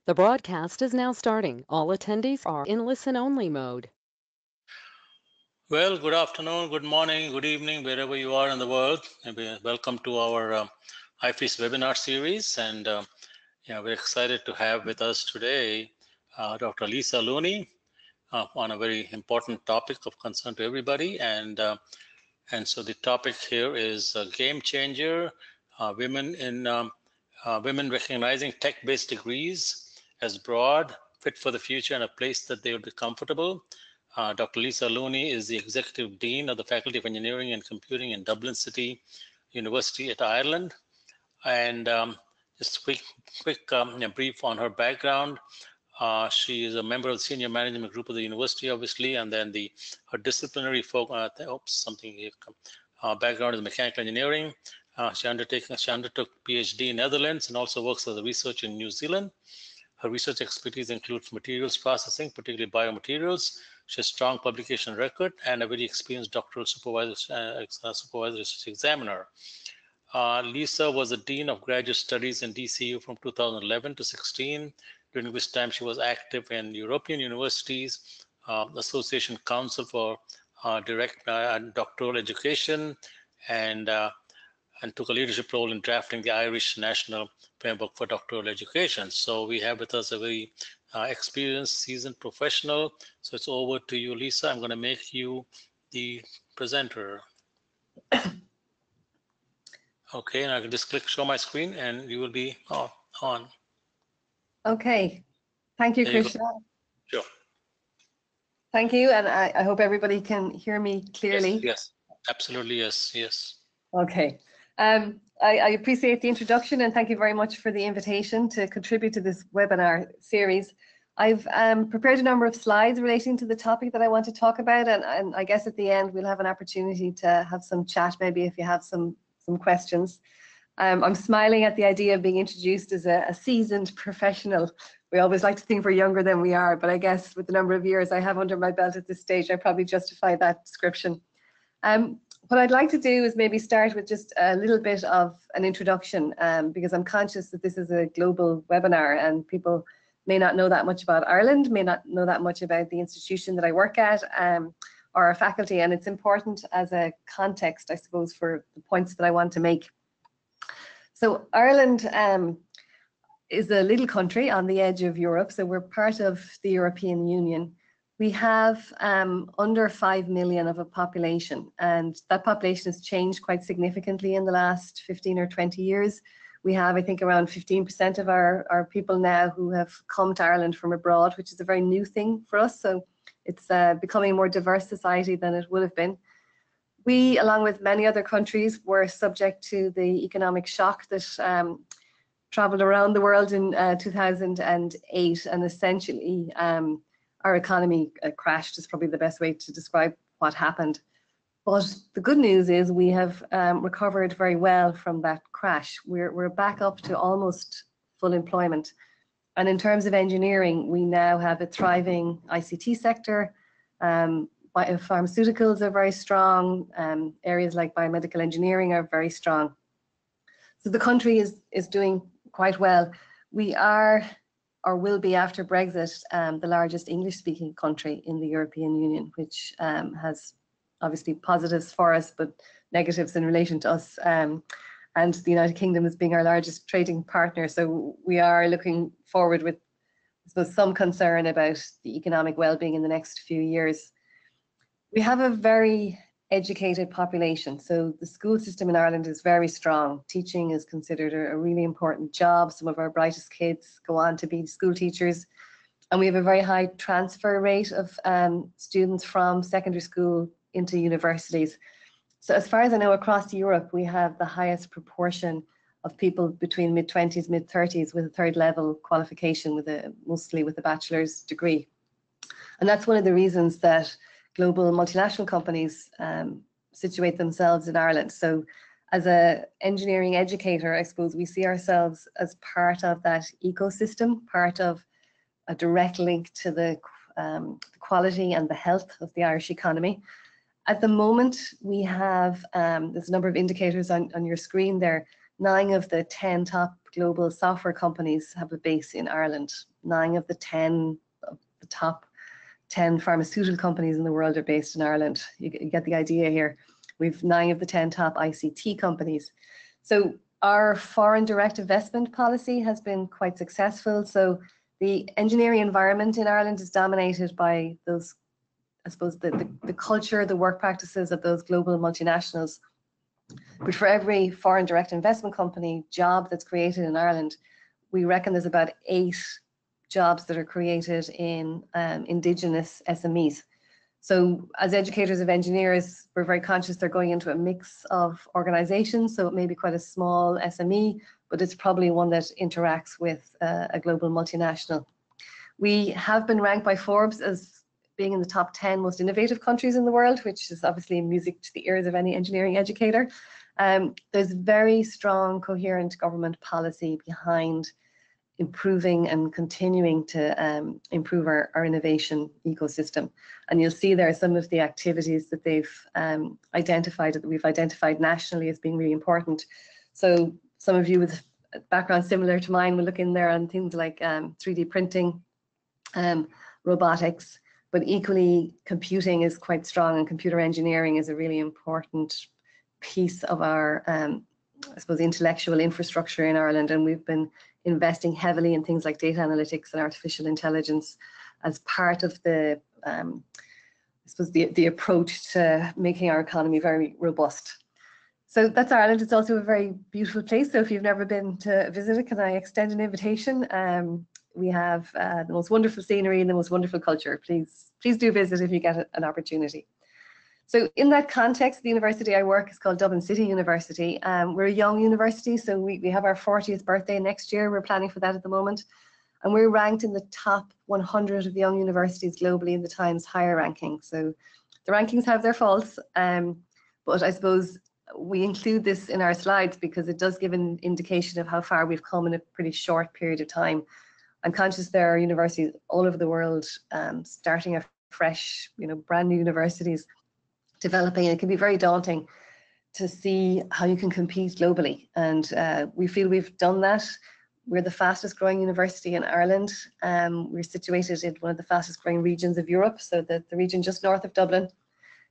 The broadcast is now starting. All attendees are in listen-only mode. Well, good afternoon, good morning, good evening, wherever you are in the world. Welcome to our IFEES webinar series. And we're excited to have with us today Dr. Lisa Looney on a very important topic of concern to everybody. And so the topic here is game changer, women recognizing tech-based degrees as broad, fit for the future, and a place that they would be comfortable. Dr. Lisa Looney is the Executive Dean of the Faculty of Engineering and Computing in Dublin City University at Ireland. And just a quick brief on her background. She is a member of the senior management group of the university, obviously, and then her disciplinary background is mechanical engineering. She undertook PhD in Netherlands and also works as a researcher in New Zealand. Her research expertise includes materials processing, particularly biomaterials. She has a strong publication record and a very experienced doctoral supervisor research examiner. Lisa was the Dean of Graduate Studies in DCU from 2011 to 16, during which time she was active in European Universities, Association Council for Direct Doctoral Education, and took a leadership role in drafting the Irish National Framework for Doctoral Education. So we have with us a very experienced, seasoned professional. So it's over to you, Lisa. I'm going to make you the presenter. Okay, and I can just click show my screen and you will be on. Okay, thank you, Krishna. Sure. Thank you, and I hope everybody can hear me clearly. Yes, absolutely, yes. Okay, I appreciate the introduction and thank you very much for the invitation to contribute to this webinar series. I've prepared a number of slides relating to the topic that I want to talk about, and I guess at the end we'll have an opportunity to have some chat, maybe if you have some questions. I'm smiling at the idea of being introduced as a seasoned professional. We always like to think we're younger than we are, but I guess with the number of years I have under my belt at this stage, I probably justify that description. What I'd like to do is maybe start with just a little bit of an introduction, because I'm conscious that this is a global webinar and people may not know that much about Ireland, may not know that much about the institution that I work at, or our faculty, and it's important as a context, I suppose, for the points that I want to make. So Ireland is a little country on the edge of Europe, so we're part of the European Union. We have under 5 million of a population, and that population has changed quite significantly in the last 15 or 20 years. We have, I think, around 15% of our people now who have come to Ireland from abroad, which is a very new thing for us. So it's becoming a more diverse society than it would have been. We, along with many other countries, were subject to the economic shock that traveled around the world in 2008, and essentially our economy crashed is probably the best way to describe what happened. But the good news is we have recovered very well from that crash. We're back up to almost full employment. And in terms of engineering, we now have a thriving ICT sector. Pharmaceuticals are very strong. Areas like biomedical engineering are very strong. So the country is doing quite well. We are, or will be after Brexit, the largest English-speaking country in the European Union, which has obviously positives for us, but negatives in relation to us. And the United Kingdom as being our largest trading partner. So we are looking forward with, I suppose, some concern about the economic well-being in the next few years. We have a very educated population. So the school system in Ireland is very strong. Teaching is considered a really important job. Some of our brightest kids go on to be school teachers. And we have a very high transfer rate of students from secondary school into universities. So as far as I know, across Europe, we have the highest proportion of people between mid-20s, mid-30s with a third level qualification, mostly with a bachelor's degree. And that's one of the reasons that global multinational companies situate themselves in Ireland. So as an engineering educator, I suppose we see ourselves as part of that ecosystem, part of a direct link to the quality and the health of the Irish economy. At the moment, we have, there's a number of indicators on your screen there, 9 of the 10 top global software companies have a base in Ireland. 9 of the 10 of the top 10 pharmaceutical companies in the world are based in Ireland. You get the idea here. We've 9 of the 10 top ICT companies. So our foreign direct investment policy has been quite successful. So the engineering environment in Ireland is dominated by those, I suppose, the culture, the work practices of those global multinationals. But for every foreign direct investment company job that's created in Ireland, we reckon there's about 8 jobs that are created in indigenous SMEs. So as educators of engineers, we're very conscious they're going into a mix of organizations. So it may be quite a small SME, but it's probably one that interacts with a global multinational. We have been ranked by Forbes as being in the top 10 most innovative countries in the world, which is obviously music to the ears of any engineering educator. There's very strong, coherent government policy behind improving and continuing to improve our innovation ecosystem. And you'll see there some of the activities that they've identified, that we've identified nationally as being really important. So some of you with a background similar to mine will look in there on things like 3D printing, robotics, but equally computing is quite strong, and computer engineering is a really important piece of our, I suppose, intellectual infrastructure in Ireland. And we've been investing heavily in things like data analytics and artificial intelligence as part of the, I suppose, the approach to making our economy very robust. So that's Ireland. It's also a very beautiful place. So if you've never been to visit it, can I extend an invitation? We have the most wonderful scenery and the most wonderful culture. Please do visit if you get an opportunity. So in that context, the university I work is called Dublin City University. We're a young university, so we have our 40th birthday next year. We're planning for that at the moment. And we're ranked in the top 100 of young universities globally in the Times Higher ranking. So the rankings have their faults, but I suppose we include this in our slides because it does give an indication of how far we've come in a pretty short period of time. I'm conscious there are universities all over the world starting afresh, brand new universities developing. It can be very daunting to see how you can compete globally. And we feel we've done that. We're the fastest growing university in Ireland. We're situated in one of the fastest growing regions of Europe. So the region just north of Dublin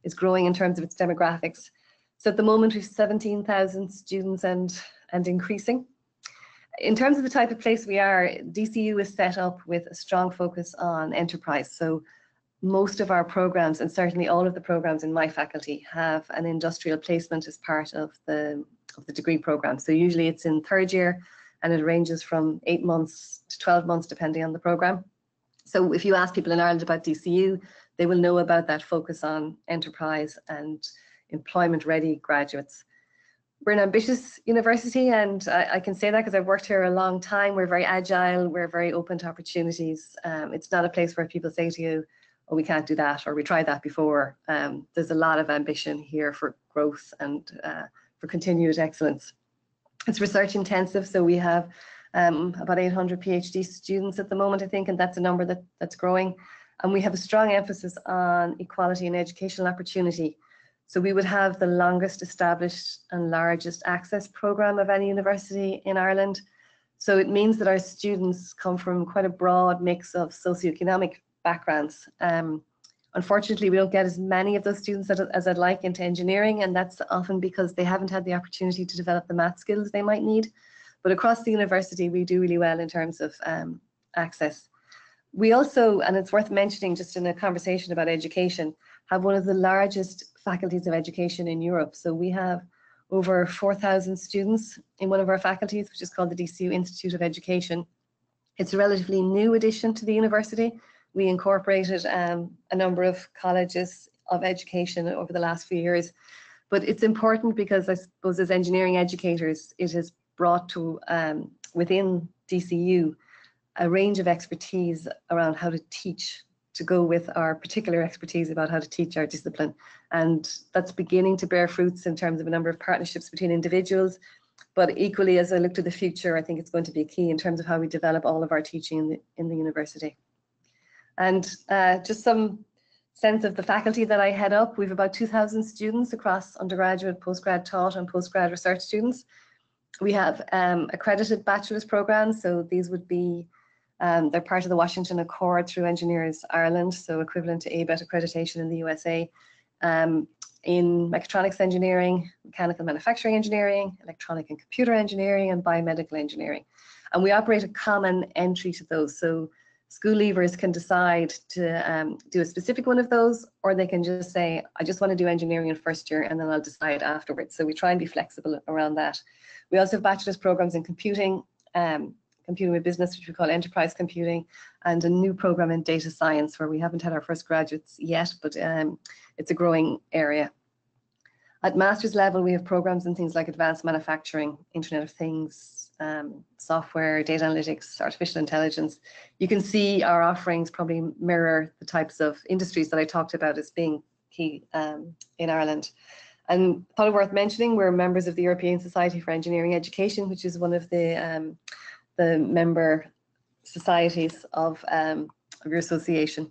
is growing in terms of its demographics. So at the moment we've 17,000 students and increasing. In terms of the type of place we are, DCU is set up with a strong focus on enterprise. So most of our programs, and certainly all of the programs in my faculty, have an industrial placement as part of the degree program. So usually it's in 3rd year, and it ranges from 8 months to 12 months depending on the program. So if you ask people in Ireland about DCU, they will know about that focus on enterprise and employment-ready graduates. We're an ambitious university, and I can say that because I've worked here a long time. We're very agile, we're very open to opportunities. It's not a place where people say to you, oh, we can't do that, or we tried that before. There's a lot of ambition here for growth and for continued excellence. It's research intensive, so we have about 800 PhD students at the moment, I think, and that's a number that's growing. And we have a strong emphasis on equality and educational opportunity. So we would have the longest established and largest access program of any university in Ireland. So it means that our students come from quite a broad mix of socioeconomic backgrounds. Unfortunately, we don't get as many of those students as I'd like into engineering, and that's often because they haven't had the opportunity to develop the math skills they might need. But across the university, we do really well in terms of access. We also, and it's worth mentioning just in a conversation about education, have one of the largest faculties of education in Europe. So we have over 4,000 students in one of our faculties, which is called the DCU Institute of Education. It's a relatively new addition to the university. We incorporated a number of colleges of education over the last few years. But it's important because I suppose as engineering educators, it has brought to within DCU a range of expertise around how to teach, to go with our particular expertise about how to teach our discipline. And that's beginning to bear fruits in terms of a number of partnerships between individuals. But equally, as I look to the future, I think it's going to be key in terms of how we develop all of our teaching in the university. And just some sense of the faculty that I head up, we have about 2,000 students across undergraduate, postgrad taught and postgrad research students. We have accredited bachelor's programs, so these would be, they're part of the Washington Accord through Engineers Ireland, so equivalent to ABET accreditation in the USA, in mechatronics engineering, mechanical manufacturing engineering, electronic and computer engineering, and biomedical engineering. And we operate a common entry to those, so school leavers can decide to do a specific one of those, or they can just say, I just want to do engineering in first year, and then I'll decide afterwards. So we try and be flexible around that. We also have bachelor's programs in computing, computing with business, which we call enterprise computing, and a new program in data science, where we haven't had our first graduates yet, but it's a growing area. At master's level, we have programs in things like advanced manufacturing, Internet of Things, software, data analytics, artificial intelligence. You can see our offerings probably mirror the types of industries that I talked about as being key in Ireland. And probably worth mentioning, we're members of the European Society for Engineering Education, which is one of the member societies of your association.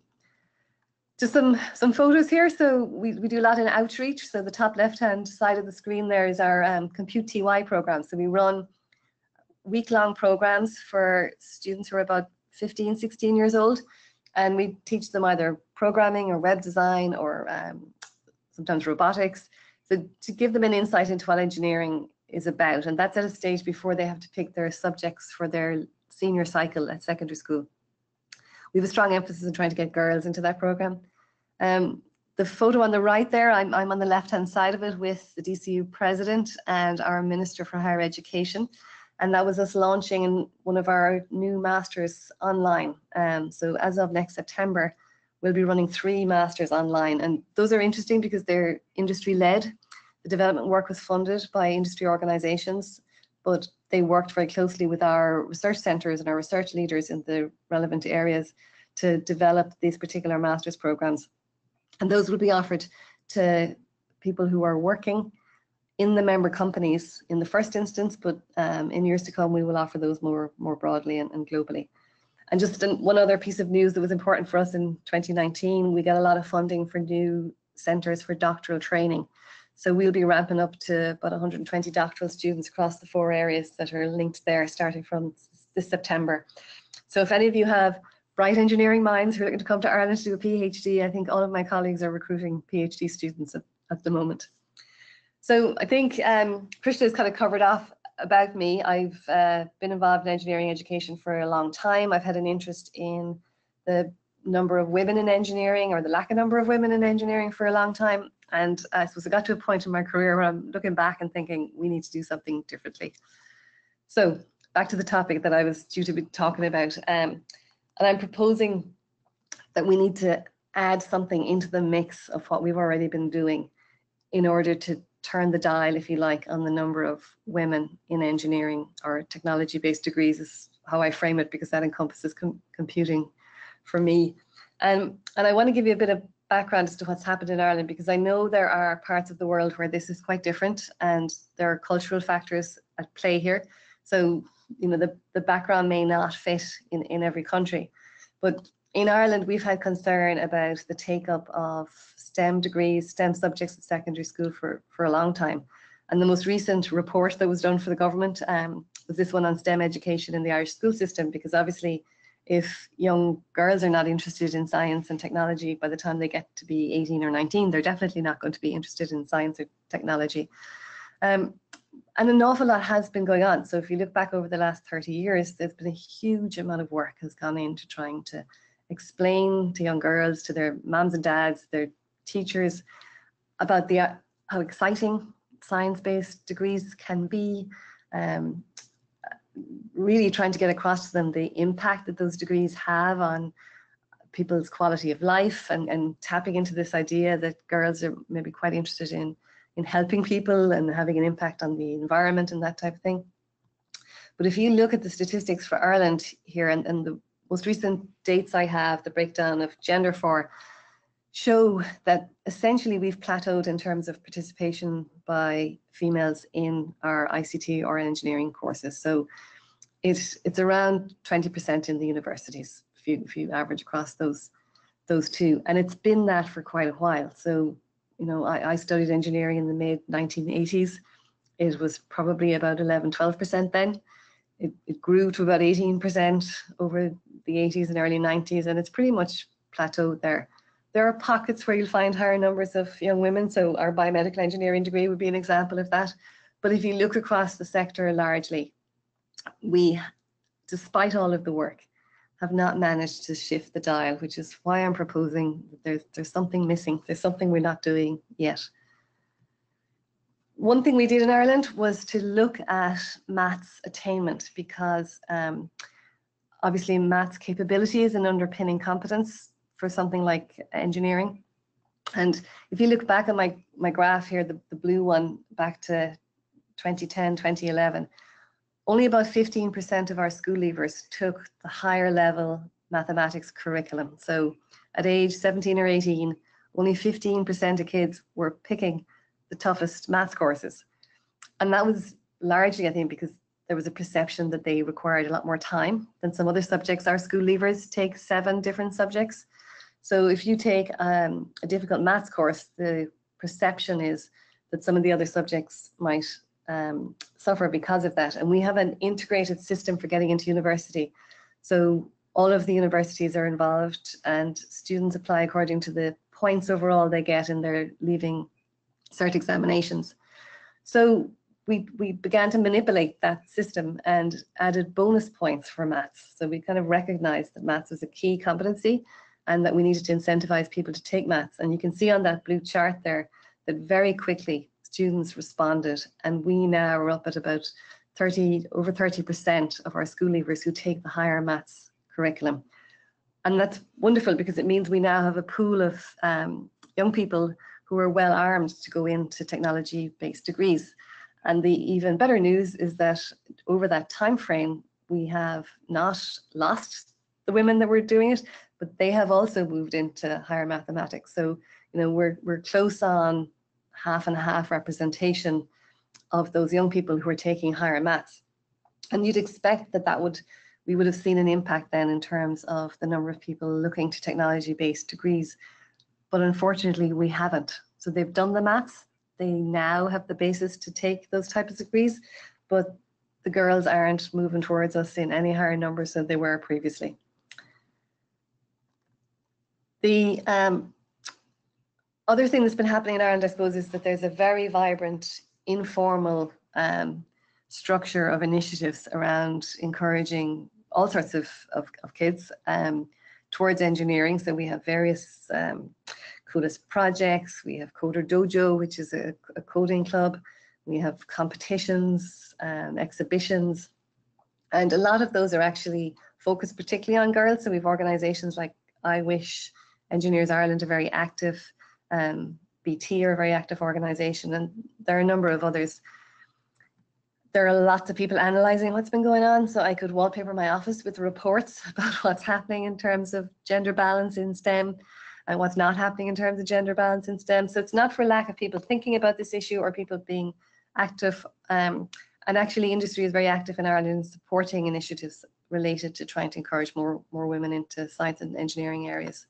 Just some photos here. So we do a lot in outreach. So the top left-hand side of the screen there is our Compute TY program. So we run week-long programs for students who are about 15, 16 years old. And we teach them either programming or web design or sometimes robotics. So to give them an insight into what engineering is about. And that's at a stage before they have to pick their subjects for their senior cycle at secondary school. We have a strong emphasis on trying to get girls into that program. The photo on the right there, I'm on the left-hand side of it with the DCU president and our Minister for Higher Education. And that was us launching in one of our new masters online. So as of next September, we'll be running 3 masters online. And those are interesting because they're industry-led. The development work was funded by industry organizations, but they worked very closely with our research centers and our research leaders in the relevant areas to develop these particular master's programs. And those will be offered to people who are working in the member companies in the first instance, but in years to come, we will offer those more broadly and globally. And just one other piece of news that was important for us in 2019, we got a lot of funding for new centres for doctoral training. So we'll be ramping up to about 120 doctoral students across the 4 areas that are linked there, starting from this September. So if any of you have bright engineering minds who are looking to come to Ireland to do a PhD, I think all of my colleagues are recruiting PhD students at the moment. So I think Krishna has kind of covered off about me. I've been involved in engineering education for a long time. I've had an interest in the number of women in engineering, or the lack of number of women in engineering, for a long time. And I suppose I got to a point in my career where I'm looking back and thinking we need to do something differently. So back to the topic that I was due to be talking about. And I'm proposing that we need to add something into the mix of what we've already been doing in order to turn the dial, if you like, on the number of women in engineering or technology-based degrees, is how I frame it, because that encompasses computing for me. And I want to give you a bit of background as to what's happened in Ireland, because I know there are parts of the world where this is quite different and there are cultural factors at play here. So, you know, the background may not fit in every country. But in Ireland, we've had concern about the take-up of STEM degrees, STEM subjects at secondary school for a long time. And the most recent report that was done for the government was this one on STEM education in the Irish school system, because obviously if young girls are not interested in science and technology by the time they get to be 18 or 19, they're definitely not going to be interested in science or technology. And an awful lot has been going on. So if you look back over the last 30 years, there's been a huge amount of work has gone into trying to explain to young girls, to their moms and dads, their teachers, about how exciting science-based degrees can be, really trying to get across to them the impact that those degrees have on people's quality of life, and tapping into this idea that girls are maybe quite interested in helping people and having an impact on the environment and that type of thing. But if you look at the statistics for Ireland here, and the most recent dates I have, the breakdown of gender for, show that essentially we've plateaued in terms of participation by females in our ICT or engineering courses. So it's around 20% in the universities, if you average across those two. And it's been that for quite a while. So, you know, I studied engineering in the mid-1980s. it was probably about 11-12% then. It grew to about 18% over the 80s and early 90s, and it's pretty much plateaued there. There are pockets where you'll find higher numbers of young women, so our biomedical engineering degree would be an example of that. But if you look across the sector largely, we, despite all of the work, have not managed to shift the dial, which is why I'm proposing that there's something missing. There's something we're not doing yet. One thing we did in Ireland was to look at maths attainment, because obviously maths capability is an underpinning competence for something like engineering. And if you look back at my graph here, the blue one back to 2010, 2011, only about 15% of our school leavers took the higher level mathematics curriculum. So at age 17 or 18, only 15% of kids were picking the toughest maths courses. And that was largely, I think, because there was a perception that they required a lot more time than some other subjects. Our school leavers take 7 different subjects. So if you take a difficult maths course, the perception is that some of the other subjects might suffer because of that. And we have an integrated system for getting into university. So all of the universities are involved, and students apply according to the points overall they get in their leaving cert examinations. So we began to manipulate that system and added bonus points for maths. So we kind of recognized that maths was a key competency and that we needed to incentivize people to take maths. And you can see on that blue chart there that very quickly students responded, and we now are up at about over 30% of our school leavers who take the higher maths curriculum. And that's wonderful, because it means we now have a pool of young people who are well armed to go into technology-based degrees. And the even better news is that over that time frame, we have not lost the women that were doing it, but they have also moved into higher mathematics. So, you know, we're close on half and half representation of those young people who are taking higher maths. And you'd expect that we would have seen an impact then in terms of the number of people looking to technology-based degrees. But unfortunately, we haven't. So they've done the maths. They now have the basis to take those types of degrees, but the girls aren't moving towards us in any higher numbers than they were previously. The other thing that's been happening in Ireland, I suppose, is that there's a very vibrant, informal structure of initiatives around encouraging all sorts of kids towards engineering. So we have various Coolest projects, we have Coder Dojo, which is a coding club, we have competitions, exhibitions, and a lot of those are actually focused particularly on girls. So we have organisations like IWish, Engineers Ireland are very active, BT are a very active organisation, and there are a number of others. There are lots of people analysing what's been going on, so I could wallpaper my office with reports about what's happening in terms of gender balance in STEM and what's not happening in terms of gender balance in STEM. So it's not for lack of people thinking about this issue or people being active. And actually industry is very active in Ireland in supporting initiatives related to trying to encourage more women into science and engineering areas.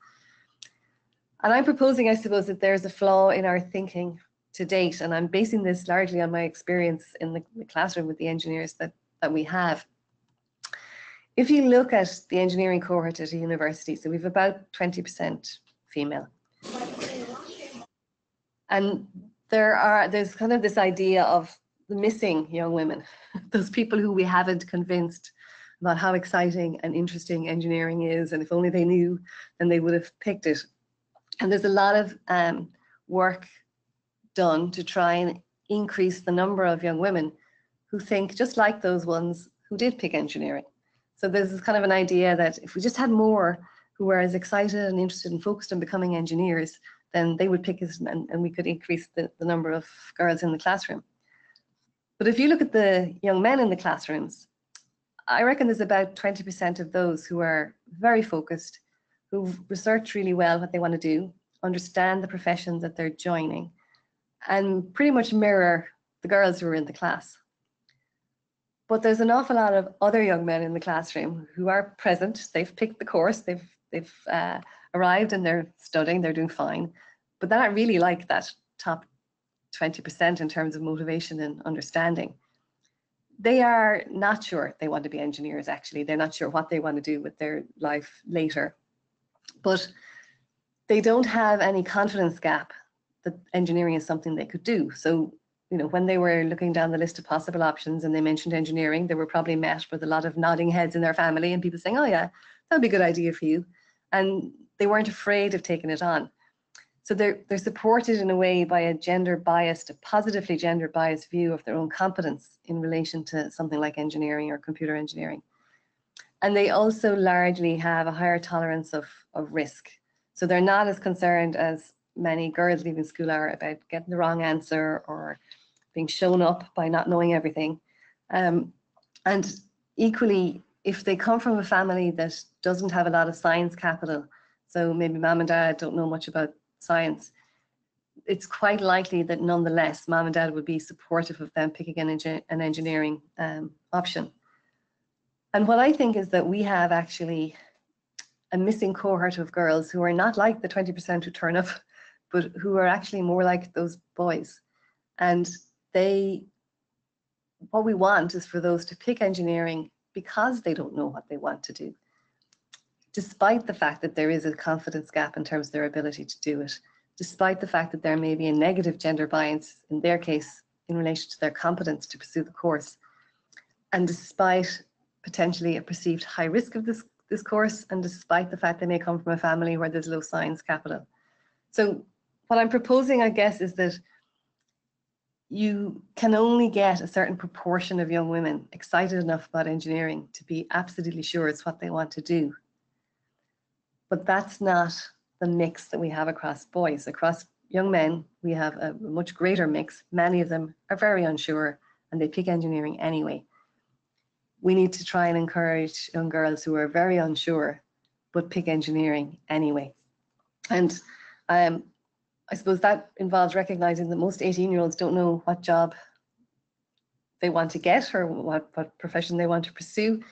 And I'm proposing, I suppose, that there's a flaw in our thinking to date, and I'm basing this largely on my experience in the classroom with the engineers that we have. If you look at the engineering cohort at a university, so we've about 20% female. And there's kind of this idea of the missing young women, those people who we haven't convinced about how exciting and interesting engineering is, and if only they knew, then they would have picked it. And there's a lot of work done to try and increase the number of young women who think just like those ones who did pick engineering. So there's this kind of an idea that if we just had more who were as excited and interested and focused on becoming engineers, then they would pick it and we could increase the number of girls in the classroom. But if you look at the young men in the classrooms, I reckon there's about 20% of those who are very focused, who've researched really well what they want to do, understand the profession that they're joining, and pretty much mirror the girls who are in the class. But there's an awful lot of other young men in the classroom who are present. They've picked the course, they've arrived and they're studying, they're doing fine, but they're not really like that top 20% in terms of motivation and understanding. They are not sure they want to be engineers, actually. They're not sure what they want to do with their life later. But they don't have any confidence gap that engineering is something they could do. So, you know, when they were looking down the list of possible options and they mentioned engineering, they were probably met with a lot of nodding heads in their family and people saying, oh yeah, that'd be a good idea for you. And they weren't afraid of taking it on. So they're supported in a way by a positively gender biased view of their own competence in relation to something like engineering or computer engineering. And they also largely have a higher tolerance of risk. So they're not as concerned as many girls leaving school are about getting the wrong answer or being shown up by not knowing everything. And equally, if they come from a family that doesn't have a lot of science capital, so maybe mom and dad don't know much about science, it's quite likely that nonetheless, mom and dad would be supportive of them picking an engineering option. And what I think is that we have actually a missing cohort of girls who are not like the 20% who turn up, but who are actually more like those boys. And what we want is for those to pick engineering because they don't know what they want to do, despite the fact that there is a confidence gap in terms of their ability to do it, despite the fact that there may be a negative gender bias in their case in relation to their competence to pursue the course, and despite potentially a perceived high risk of this course, and despite the fact they may come from a family where there's low science capital. So what I'm proposing, I guess, is that you can only get a certain proportion of young women excited enough about engineering to be absolutely sure it's what they want to do. But that's not the mix that we have across boys. Across young men, we have a much greater mix. Many of them are very unsure and they pick engineering anyway. We need to try and encourage young girls who are very unsure but pick engineering anyway. And I suppose that involves recognizing that most 18-year-olds don't know what job they want to get or what profession they want to pursue.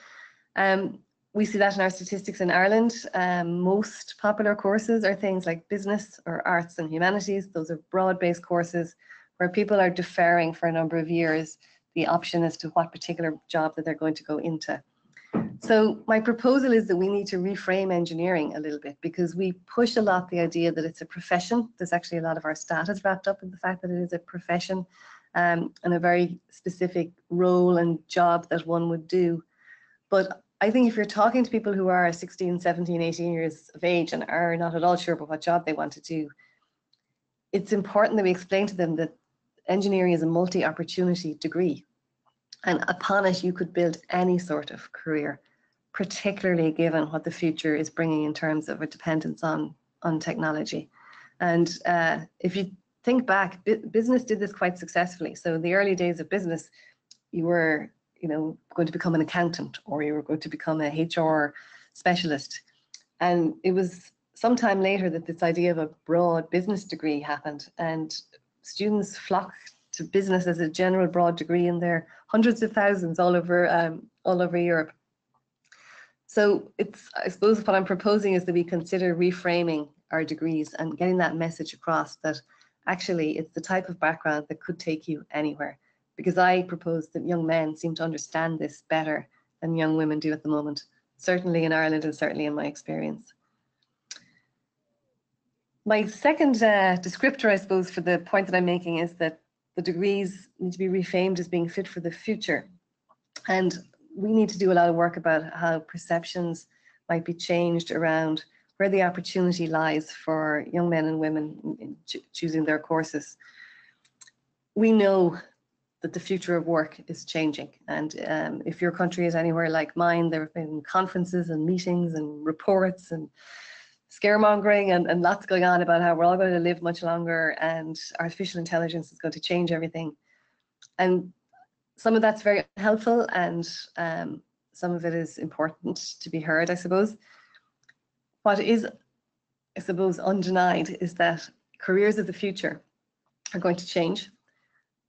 We see that in our statistics in Ireland. Most popular courses are things like business or arts and humanities. Those are broad-based courses where people are deferring for a number of years the option as to what particular job that they're going to go into. So my proposal is that we need to reframe engineering a little bit, because we push a lot the idea that it's a profession. There's actually a lot of our status wrapped up in the fact that it is a profession and a very specific role and job that one would do. But I think if you're talking to people who are 16, 17, 18 years of age and are not at all sure about what job they want to do, it's important that we explain to them that engineering is a multi-opportunity degree. And upon it, you could build any sort of career, particularly given what the future is bringing in terms of a dependence on technology. And if you think back, business did this quite successfully. So in the early days of business, you were going to become an accountant, or you were going to become a HR specialist. And it was sometime later that this idea of a broad business degree happened, and students flocked to business as a general broad degree, and there are hundreds of thousands all over Europe. So I suppose what I'm proposing is that we consider reframing our degrees and getting that message across that actually it's the type of background that could take you anywhere. Because I propose that young men seem to understand this better than young women do at the moment, certainly in Ireland and certainly in my experience. My second descriptor, I suppose, for the point that I'm making is that the degrees need to be reframed as being fit for the future. And we need to do a lot of work about how perceptions might be changed around where the opportunity lies for young men and women in choosing their courses. We know that the future of work is changing. And if your country is anywhere like mine, there have been conferences and meetings and reports and scaremongering and lots going on about how we're all going to live much longer and artificial intelligence is going to change everything. And some of that's very helpful, and some of it is important to be heard, I suppose. What is, I suppose, undenied is that careers of the future are going to change,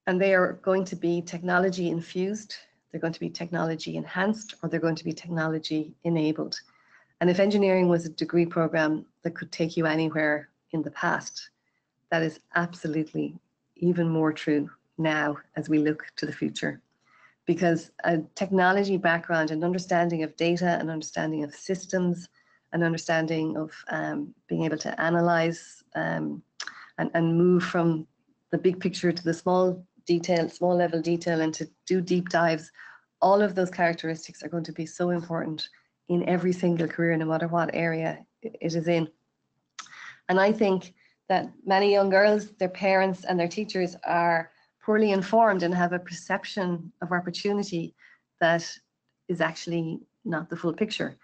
and they are going to be technology infused, they're going to be technology enhanced, or they're going to be technology enabled. And if engineering was a degree program that could take you anywhere in the past, that is absolutely even more true now as we look to the future, because a technology background and understanding of data and understanding of systems and understanding of being able to analyze and move from the big picture to the small level detail, and to do deep dives, all of those characteristics are going to be so important in every single career, no matter what area it is in. And I think that many young girls, their parents and their teachers are poorly informed and have a perception of opportunity that is actually not the full picture.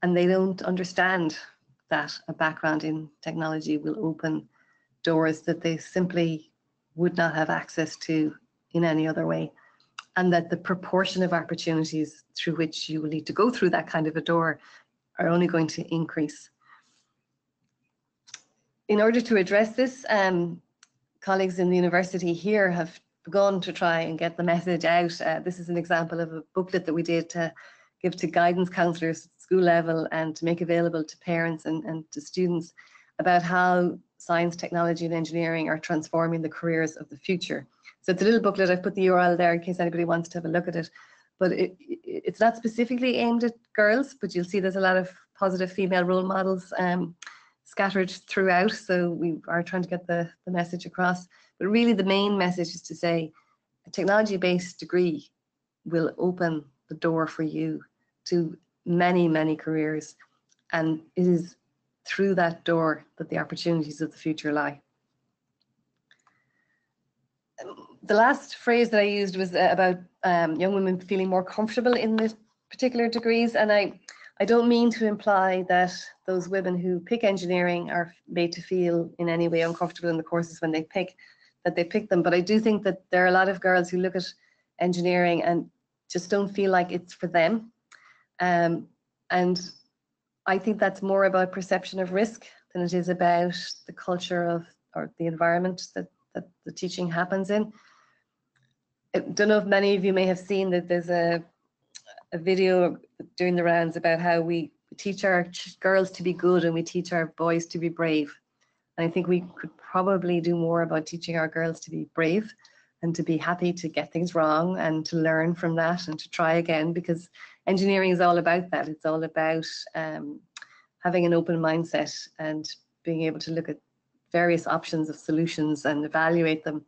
And they don't understand that a background in technology will open doors that they simply would not have access to in any other way. And that the proportion of opportunities through which you will need to go through that kind of a door are only going to increase. In order to address this, colleagues in the university here have begun to try and get the message out. This is an example of a booklet that we did to give to guidance counsellors at school level and to make available to parents and to students about how science, technology and engineering are transforming the careers of the future. So it's a little booklet. I've put the URL there in case anybody wants to have a look at it. But it's not specifically aimed at girls, but you'll see there's a lot of positive female role models scattered throughout. So we are trying to get the message across. But really the main message is to say a technology-based degree will open the door for you to many, many careers. And it is through that door that the opportunities of the future lie. The last phrase that I used was about young women feeling more comfortable in this particular degrees. And I don't mean to imply that those women who pick engineering are made to feel in any way uncomfortable in the courses when they pick them. But I do think that there are a lot of girls who look at engineering and just don't feel like it's for them. And I think that's more about perception of risk than it is about the culture of, or the environment that the teaching happens in. I don't know if many of you may have seen that there's a video doing the rounds about how we teach our girls to be good and we teach our boys to be brave. And I think we could probably do more about teaching our girls to be brave and to be happy to get things wrong and to learn from that and to try again, because engineering is all about that. It's all about having an open mindset and being able to look at various options of solutions and evaluate them.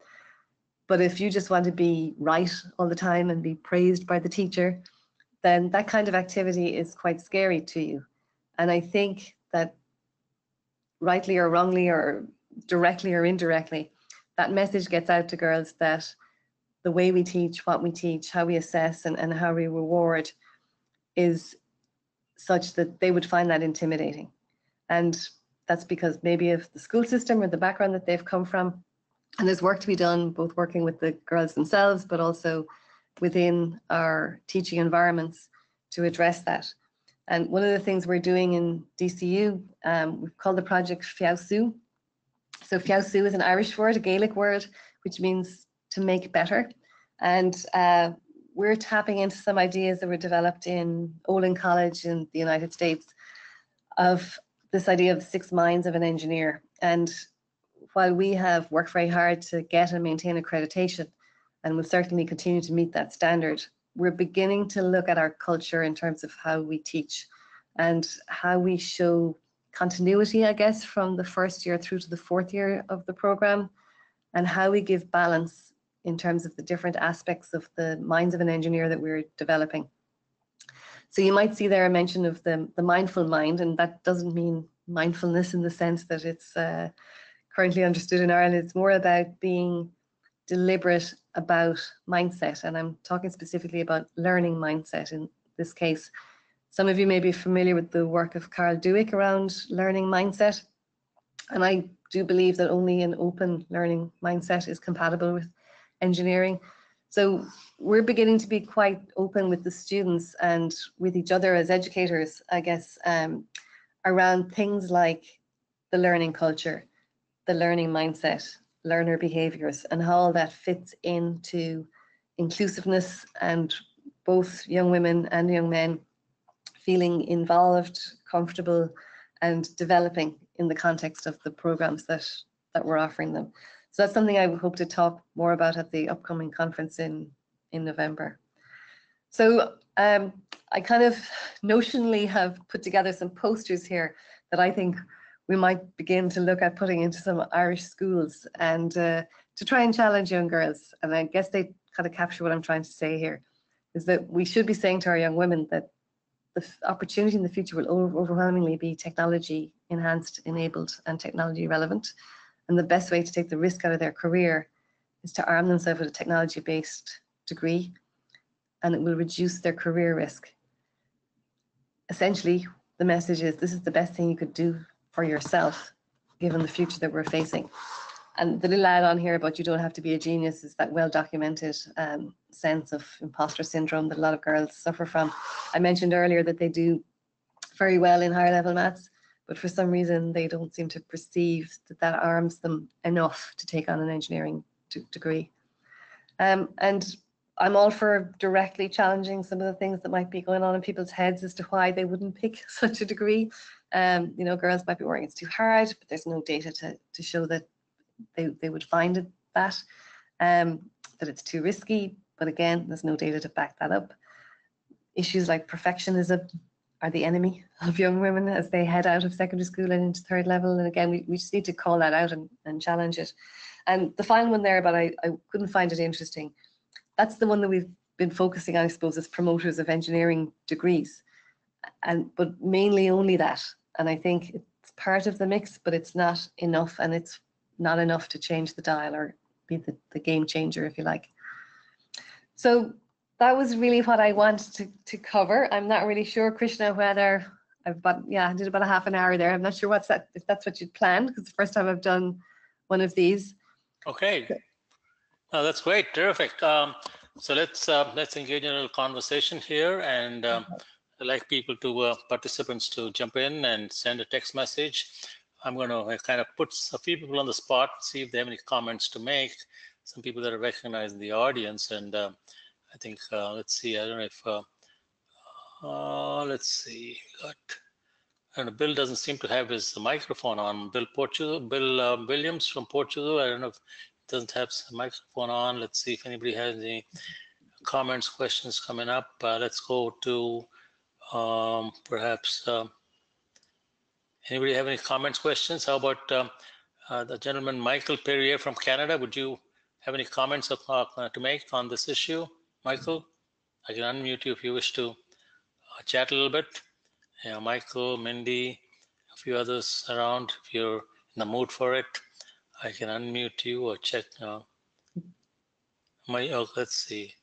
But if you just want to be right all the time and be praised by the teacher, then that kind of activity is quite scary to you. And I think that rightly or wrongly or directly or indirectly, that message gets out to girls that the way we teach, what we teach, how we assess and how we reward is such that they would find that intimidating. And that's because maybe of the school system or the background that they've come from. And there's work to be done, both working with the girls themselves, but also within our teaching environments to address that. And one of the things we're doing in DCU, we've called the project Fiausú. So Fiausú is an Irish word, a Gaelic word, which means to make better. And we're tapping into some ideas that were developed in Olin College in the United States of this idea of 6 minds of an engineer. And while we have worked very hard to get and maintain accreditation, and will certainly continue to meet that standard, we're beginning to look at our culture in terms of how we teach and how we show continuity, I guess, from the first year through to the 4th year of the program, and how we give balance in terms of the different aspects of the minds of an engineer that we're developing. So you might see there a mention of the mindful mind, and that doesn't mean mindfulness in the sense that it's currently understood in Ireland. It's more about being deliberate about mindset, and I'm talking specifically about learning mindset in this case. Some of you may be familiar with the work of Carl Dweck around learning mindset, and I do believe that only an open learning mindset is compatible with engineering. So we're beginning to be quite open with the students and with each other as educators, I guess, around things like the learning culture, the learning mindset, learner behaviors, and how all that fits into inclusiveness and both young women and young men feeling involved, comfortable, and developing in the context of the programs that we're offering them. So that's something I hope to talk more about at the upcoming conference in November. So I kind of notionally have put together some posters here that I think we might begin to look at putting into some Irish schools and to try and challenge young girls. And I guess they kind of capture what I'm trying to say here, is that we should be saying to our young women that the opportunity in the future will overwhelmingly be technology enhanced, enabled, and technology relevant. And the best way to take the risk out of their career is to arm themselves with a technology-based degree, and it will reduce their career risk. Essentially, the message is this is the best thing you could do for yourself, given the future that we're facing. And the little add on here about you don't have to be a genius is that well-documented sense of imposter syndrome that a lot of girls suffer from. I mentioned earlier that they do very well in higher level maths, but for some reason they don't seem to perceive that that arms them enough to take on an engineering degree. And I'm all for directly challenging some of the things that might be going on in people's heads as to why they wouldn't pick such a degree. You know, girls might be worrying it's too hard, but there's no data to show that they would find it that it's too risky. But again, there's no data to back that up. Issues like perfectionism are the enemy of young women as they head out of secondary school and into third level. And again, we just need to call that out and challenge it. And the final one there, but I couldn't find it interesting. That's the one that we've been focusing on, I suppose, as promoters of engineering degrees, but mainly only that. And I think it's part of the mix, but it's not enough, and it's not enough to change the dial or be the game changer, if you like. So that was really what I wanted to cover. I'm not really sure, Krishna, whether I did about a half an hour there. I'm not sure if that's what you'd planned, because it's the first time I've done one of these. Okay. No, that's great, terrific. So let's engage in a little conversation here, and I'd like participants to jump in and send a text message. I'm going to kind of put a few people on the spot, see if they have any comments to make. Some people that are recognized in the audience, and I think let's see. I don't know if let's see. And Bill doesn't seem to have his microphone on. Bill Williams from Portugal. I don't know if he doesn't have his microphone on. Let's see if anybody has any comments, questions coming up. Let's go to perhaps anybody have any comments, questions? How about the gentleman Michael Perrier from Canada? Would you have any comments to make on this issue, Michael? I can unmute you if you wish to chat a little bit. Yeah, Michael, Mindy, a few others around. If you're in the mood for it, I can unmute you or check. Let's see.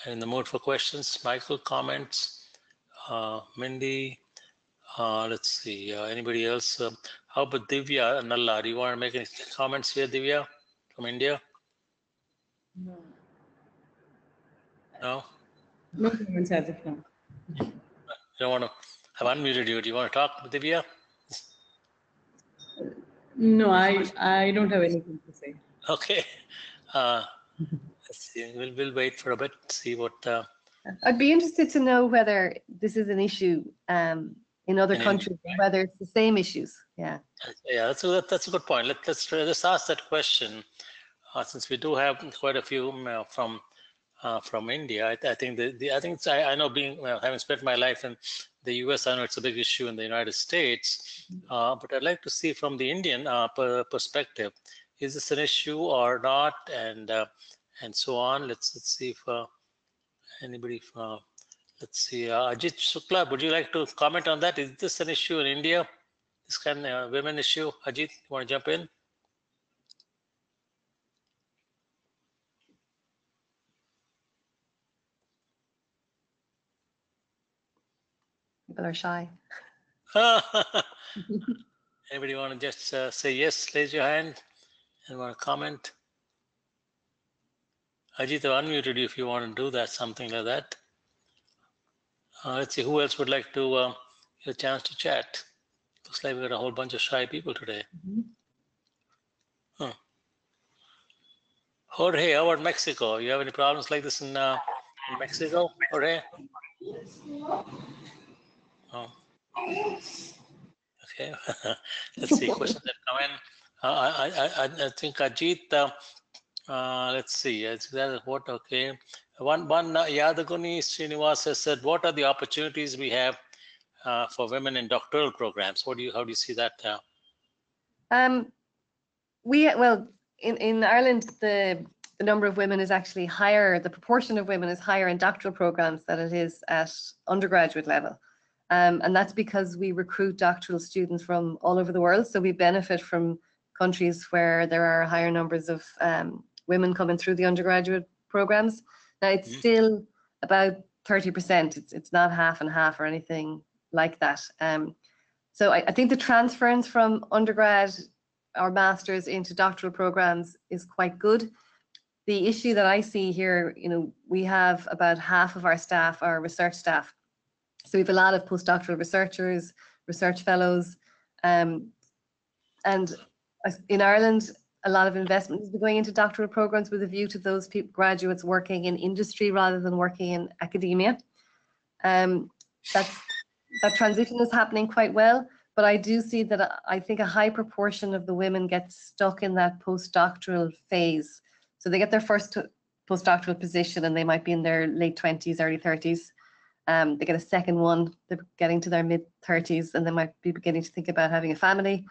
In the mood for questions, Michael, comments, Mindy. Let's see. Anybody else? How about Divya Nalla? Do you want to make any comments here, Divya, from India? No. No. No comments as of now. You don't want to. I've unmuted you. Do you want to talk, Divya? No, I don't have anything to say. Okay. Let's see. We'll wait for a bit. See what. I'd be interested to know whether this is an issue in other countries, India, whether it's the same issues. Yeah. Yeah, that's a good point. Let's ask that question, since we do have quite a few from India. I think I know having spent my life in the U.S., I know it's a big issue in the United States, but I'd like to see from the Indian perspective, is this an issue or not, and so on. Let's see if anybody from. Let's see, Ajit Shukla, would you like to comment on that? Is this an issue in India? This kind of women issue? Ajit, you want to jump in? People are shy. Anybody want to just say yes, raise your hand and want to comment? Ajit, I've unmuted you if you want to do that, something like that. Let's see, who else would like to get a chance to chat? Looks like we got a whole bunch of shy people today. Huh. Jorge, how about Mexico? You have any problems like this in Mexico, Jorge? Oh. Okay. Let's see, questions that come in. I think Ajit, let's see, is that what, okay. One Yadaguni Srinivas has said, what are the opportunities we have for women in doctoral programs? How do you see that? Well, in Ireland, the number of women is actually higher, the proportion of women is higher in doctoral programs than it is at undergraduate level. And that's because we recruit doctoral students from all over the world. So we benefit from countries where there are higher numbers of women coming through the undergraduate programs. Now it's still about 30%. It's not half and half or anything like that. So I think the transference from undergrad or masters into doctoral programs is quite good. The issue that I see here, we have about half of our staff are research staff. So we have a lot of postdoctoral researchers, research fellows, and in Ireland, a lot of investment is going into doctoral programs with a view to those graduates working in industry rather than working in academia. That transition is happening quite well, but I do see that I think a high proportion of the women get stuck in that postdoctoral phase. So they get their first postdoctoral position and they might be in their late 20s, early 30s. They get a second one, they're getting to their mid-30s and they might be beginning to think about having a family.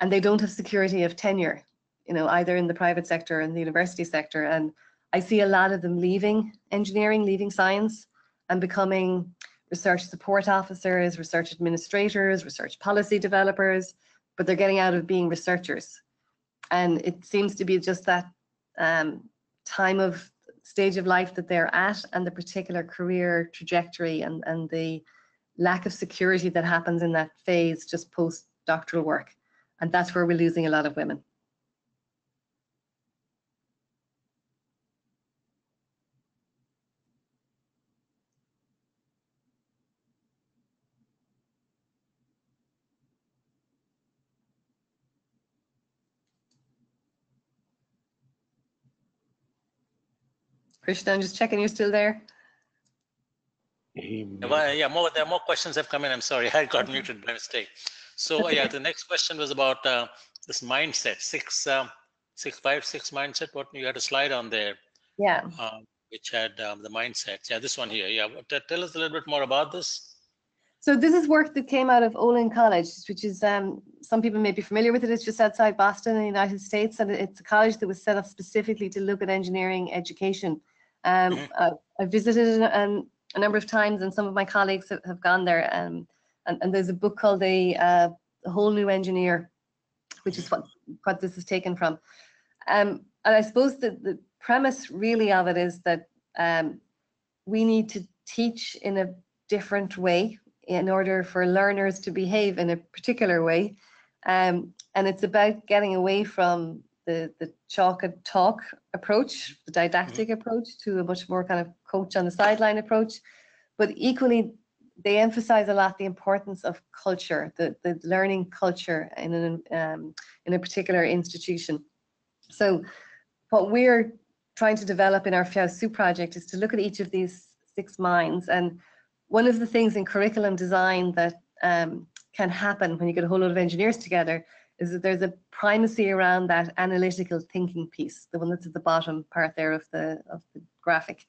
And they don't have security of tenure, either in the private sector or in the university sector. And I see a lot of them leaving engineering, leaving science, and becoming research support officers, research administrators, research policy developers, but they're getting out of being researchers. And it seems to be just that stage of life that they're at and the particular career trajectory and the lack of security that happens in that phase just post-doctoral work. And that's where we're losing a lot of women. Krishna, I'm just checking you're still there. Well, yeah, there are more questions have come in. I'm sorry, I got muted by mistake. So yeah, the next question was about this mindset, 656 mindset. What you had a slide on there, yeah, which had the mindset. Yeah, this one here. Yeah, tell us a little bit more about this. So this is work that came out of Olin College, which is some people may be familiar with it. It's just outside Boston in the United States, and it's a college that was set up specifically to look at engineering education. I visited a number of times, and some of my colleagues have gone there. And there's a book called A Whole New Engineer, which is what this is taken from. And I suppose that the premise really of it is that we need to teach in a different way in order for learners to behave in a particular way. And it's about getting away from the chalk and talk approach, the didactic approach, to a much more kind of coach on the sideline approach. But equally, they emphasize a lot the importance of culture, the learning culture in a particular institution. So what we're trying to develop in our FIASU project is to look at each of these 6 minds. And one of the things in curriculum design that can happen when you get a whole lot of engineers together is that there's a primacy around that analytical thinking piece, the one that's at the bottom part there of the graphic.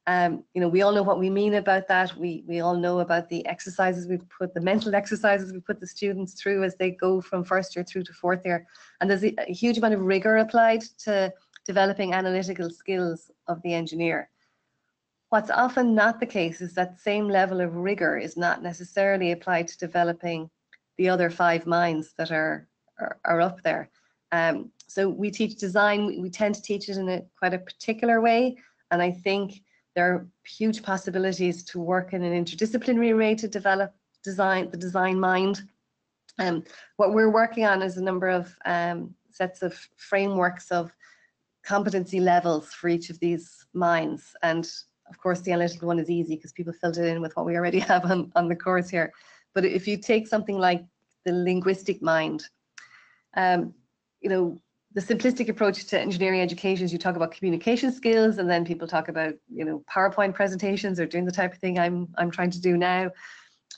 We all know what we mean about that. We all know about the exercises the mental exercises we put the students through as they go from first year through to fourth year. And there's a huge amount of rigor applied to developing analytical skills of the engineer. What's often not the case is that same level of rigor is not necessarily applied to developing the other 5 minds that are up there. So we teach design, we tend to teach it in quite a particular way. And I think there are huge possibilities to work in an interdisciplinary way to develop the design mind. What we're working on is a number of sets of frameworks of competency levels for each of these minds. And of course, the analytical one is easy because people filled it in with what we already have on the course here. But if you take something like the linguistic mind, the simplistic approach to engineering education is you talk about communication skills, and then people talk about, PowerPoint presentations or doing the type of thing I'm trying to do now.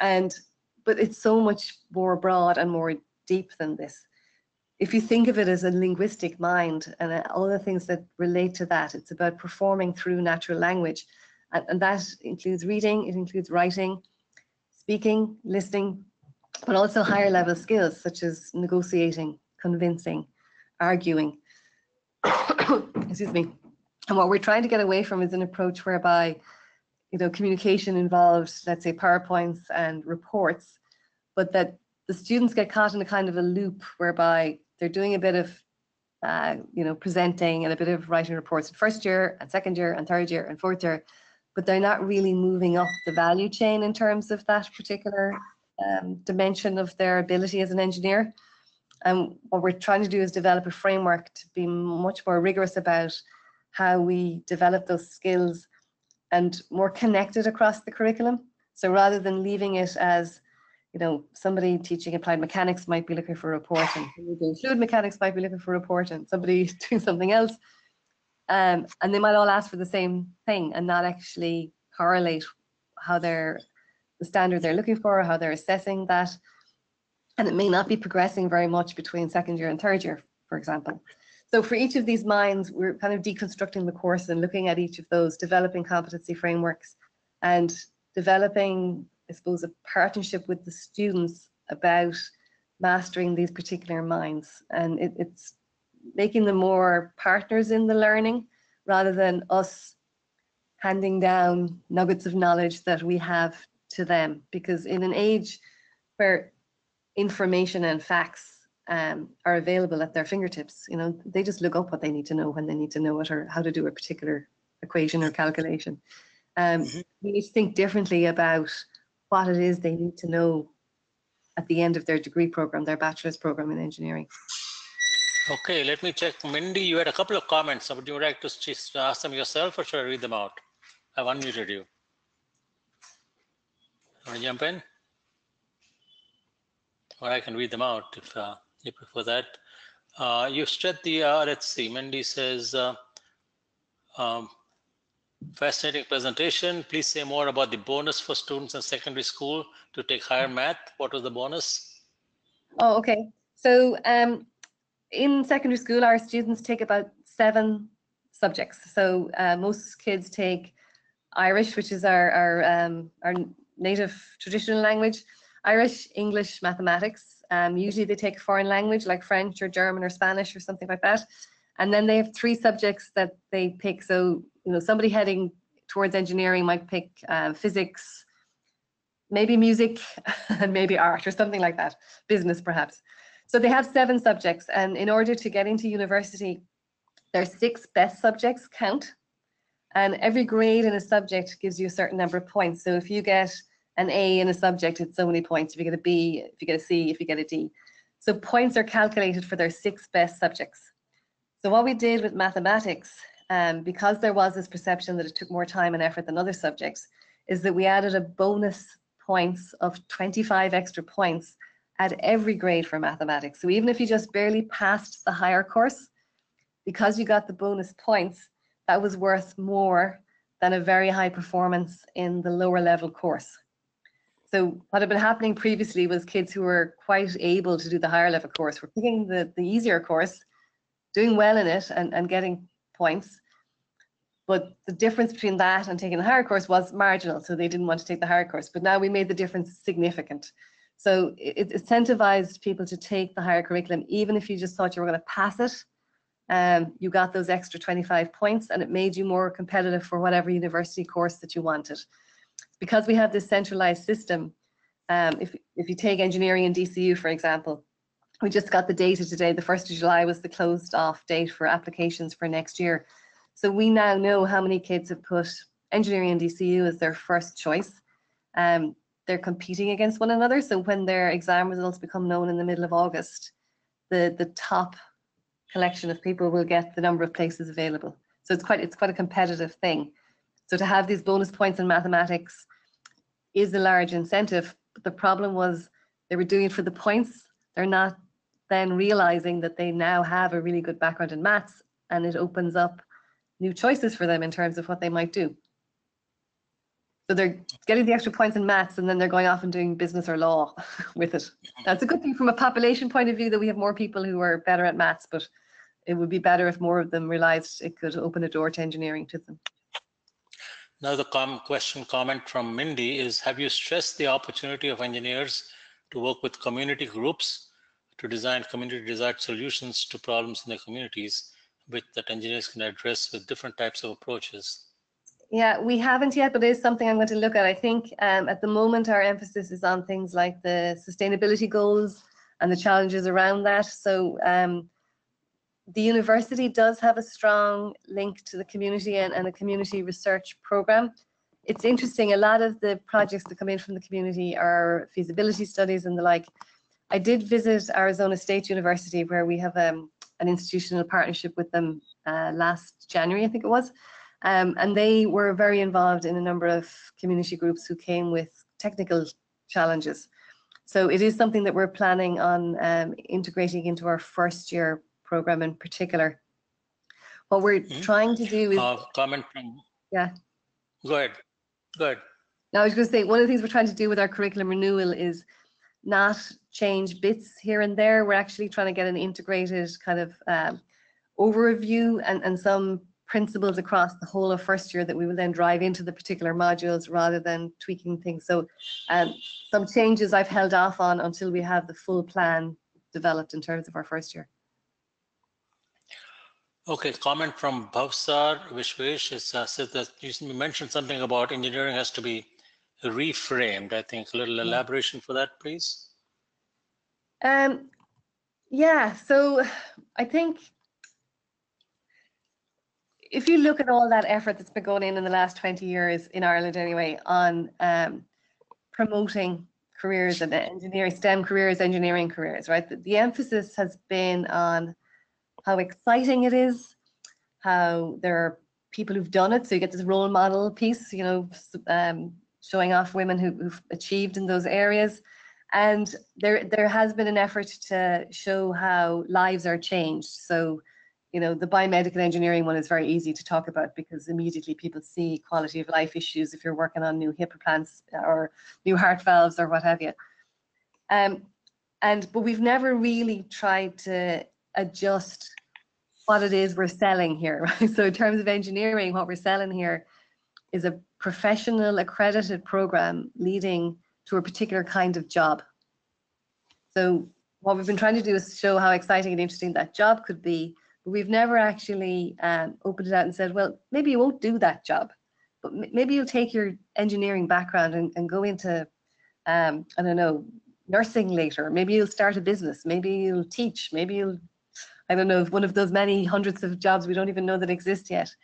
But it's so much more broad and more deep than this. if you think of it as a linguistic mind and all the things that relate to that, it's about performing through natural language. And that includes reading, it includes writing, speaking, listening, but also higher level skills such as negotiating, convincing, arguing. Excuse me. And what we're trying to get away from is an approach whereby, you know, communication involves, let's say, PowerPoints and reports, but that the students get caught in a kind of a loop whereby they're doing a bit of, you know, presenting and a bit of writing reports in first year and second year and third year and fourth year, but they're not really moving up the value chain in terms of that particular dimension of their ability as an engineer. And what we're trying to do is develop a framework to be much more rigorous about how we develop those skills and more connected across the curriculum. So rather than leaving it as, you know, somebody teaching applied mechanics might be looking for a report, and somebody doing fluid mechanics might be looking for a report, and somebody doing something else. And they might all ask for the same thing and not actually correlate how the standard they're looking for, how they're assessing that. And it may not be progressing very much between second year and third year, for example. So for each of these minds, we're kind of deconstructing the course and looking at each of those, developing competency frameworks and developing, I suppose, a partnership with the students about mastering these particular minds. And it's making them more partners in the learning rather than us handing down nuggets of knowledge that we have to them. Because in an age where information and facts are available at their fingertips, you know, they just look up what they need to know when they need to know it, or how to do a particular equation or calculation. We need to think differently about what it is they need to know at the end of their degree program, their bachelor's program in engineering. Okay, let me check. Mindy, you had a couple of comments. Would you like to just ask them yourself, or should I read them out? I've unmuted you. Want to jump in? Or I can read them out if you prefer that. You said the, let's see, Mindy says, fascinating presentation. Please say more about the bonus for students in secondary school to take higher math. What was the bonus? Oh, okay. So in secondary school, our students take about 7 subjects. So most kids take Irish, which is our native traditional language, Irish, English, mathematics. Usually they take a foreign language like French or German or Spanish or something like that. And then they have 3 subjects that they pick. So, you know, somebody heading towards engineering might pick physics, maybe music, and maybe art or something like that, business perhaps. So they have 7 subjects. And in order to get into university, their 6 best subjects count. And every grade in a subject gives you a certain number of points. So if you get an A in a subject, it's so many points. If you get a B, if you get a C, if you get a D. So points are calculated for their 6 best subjects. So what we did with mathematics, because there was this perception that it took more time and effort than other subjects, is that we added a bonus points of 25 extra points at every grade for mathematics. So even if you just barely passed the higher course, because you got the bonus points, that was worth more than a very high performance in the lower level course. So what had been happening previously was kids who were quite able to do the higher level course were picking the easier course, doing well in it and getting points. But the difference between that and taking the higher course was marginal, so they didn't want to take the higher course. But now we made the difference significant. So it incentivized people to take the higher curriculum, even if you just thought you were going to pass it. You got those extra 25 points and it made you more competitive for whatever university course that you wanted. Because we have this centralized system, if you take engineering in DCU, for example, we just got the data today. The 1st of July was the closed off date for applications for next year. So we now know how many kids have put engineering in DCU as their first choice. They're competing against one another. So when their exam results become known in the middle of August, the top collection of people will get the number of places available. So it's quite a competitive thing. So to have these bonus points in mathematics is a large incentive. But the problem was they were doing it for the points. They're not then realizing that they now have a really good background in maths, and it opens up new choices for them in terms of what they might do. So they're getting the extra points in maths, and then they're going off and doing business or law with it. That's a good thing from a population point of view, that we have more people who are better at maths, but it would be better if more of them realized it could open a door to engineering to them. Now the comment from Mindy is, have you stressed the opportunity of engineers to work with community groups to design community desired solutions to problems in their communities, which that engineers can address with different types of approaches? Yeah, we haven't yet, but it is something I'm going to look at. I think at the moment our emphasis is on things like the sustainability goals and the challenges around that. So the university does have a strong link to the community and a community research program. It's interesting, a lot of the projects that come in from the community are feasibility studies and the like. I did visit Arizona State University, where we have an institutional partnership with them last January, I think it was. And they were very involved in a number of community groups who came with technical challenges. So it is something that we're planning on integrating into our first year program in particular. What we're trying to do is comment from, yeah. Go ahead. Now I was going to say, one of the things we're trying to do with our curriculum renewal is not change bits here and there. We're actually trying to get an integrated kind of overview and some principles across the whole of first year that we will then drive into the particular modules rather than tweaking things. So some changes I've held off on until we have the full plan developed in terms of our first year. Okay, comment from Bhavsar Vishwesh says that you mentioned something about engineering has to be reframed. I think a little elaboration for that, please. Yeah, so I think if you look at all that effort that's been going in the last 20 years in Ireland anyway on promoting careers and engineering, STEM careers, engineering careers, right? The emphasis has been on how exciting it is, how there are people who've done it. So you get this role model piece, you know, showing off women who've achieved in those areas. And there has been an effort to show how lives are changed. So, you know, the biomedical engineering one is very easy to talk about because immediately people see quality of life issues if you're working on new hip implants or new heart valves or what have you. But we've never really tried to adjust what it is we're selling here, right? So in terms of engineering, what we're selling here is a professional accredited program leading to a particular kind of job. So what we've been trying to do is show how exciting and interesting that job could be, but we've never actually opened it out and said, well, maybe you won't do that job, but maybe you'll take your engineering background and go into, I don't know, nursing later. Maybe you'll start a business. Maybe you'll teach. Maybe you'll, I don't know, one of those many hundreds of jobs we don't even know that exist yet.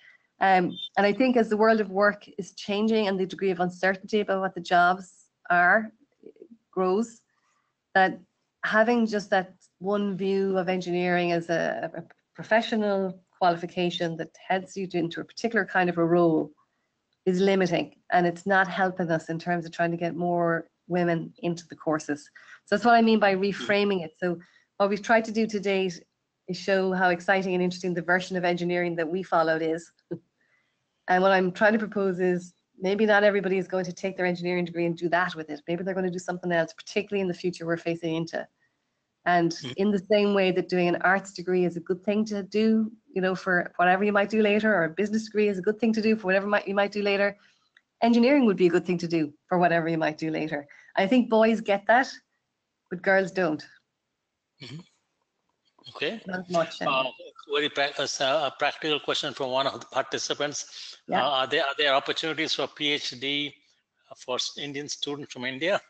And I think as the world of work is changing and the degree of uncertainty about what the jobs are grows, that having just that one view of engineering as a professional qualification that heads you into a particular kind of a role is limiting, and it's not helping us in terms of trying to get more women into the courses. So that's what I mean by reframing it. So what we've tried to do to date is show how exciting and interesting the version of engineering that we followed is. And what I'm trying to propose is maybe not everybody is going to take their engineering degree and do that with it. Maybe they're going to do something else, particularly in the future we're facing into. And in the same way that doing an arts degree is a good thing to do, you know, for whatever you might do later, or a business degree is a good thing to do for whatever you might do later, engineering would be a good thing to do for whatever you might do later. I think boys get that, but girls don't. Okay. Not much. Very practical question from one of the participants. Yeah. Are there opportunities for PhD for Indian students from India?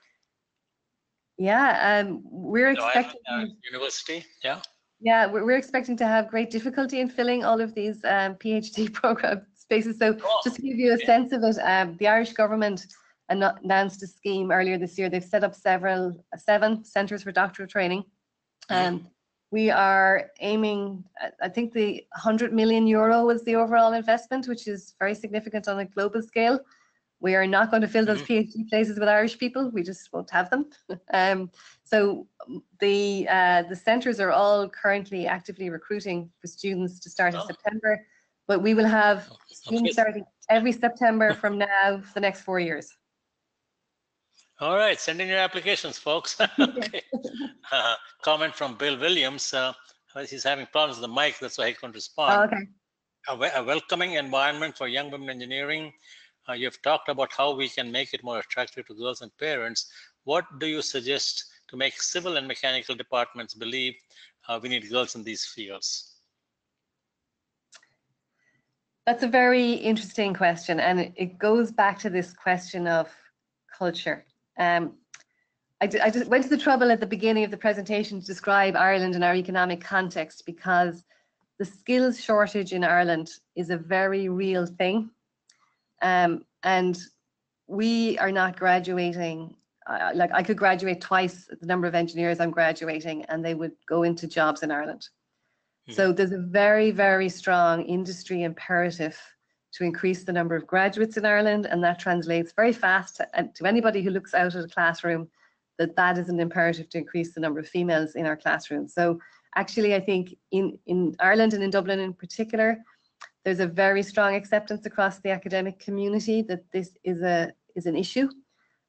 Yeah, we're expecting university. Yeah, we're expecting to have great difficulty in filling all of these PhD program spaces. So just to give you a sense of it, the Irish government announced a scheme earlier this year. They've set up 7 centres for doctoral training. We are aiming, I think the €100 million was the overall investment, which is very significant on a global scale. We are not going to fill those PhD places with Irish people. We just won't have them. So the centres are all currently actively recruiting for students to start in September. But we will have Okay. schemes starting every September from now for the next 4 years. All right, send in your applications, folks. Okay. Comment from Bill Williams. He's having problems with the mic, that's why he couldn't respond. Oh, okay. A welcoming environment for young women in engineering. You've talked about how we can make it more attractive to girls and parents. What do you suggest to make civil and mechanical departments believe we need girls in these fields? That's a very interesting question, and it goes back to this question of culture. I just went to the trouble at the beginning of the presentation to describe Ireland and our economic context, because the skills shortage in Ireland is a very real thing. And we are not graduating, like I could graduate twice the number of engineers I'm graduating, and they would go into jobs in Ireland. So there's a very, very strong industry imperative to increase the number of graduates in Ireland, and that translates very fast to anybody who looks out at a classroom that is an imperative to increase the number of females in our classrooms. So actually, I think in Ireland and in Dublin in particular, there's a very strong acceptance across the academic community that this is an issue.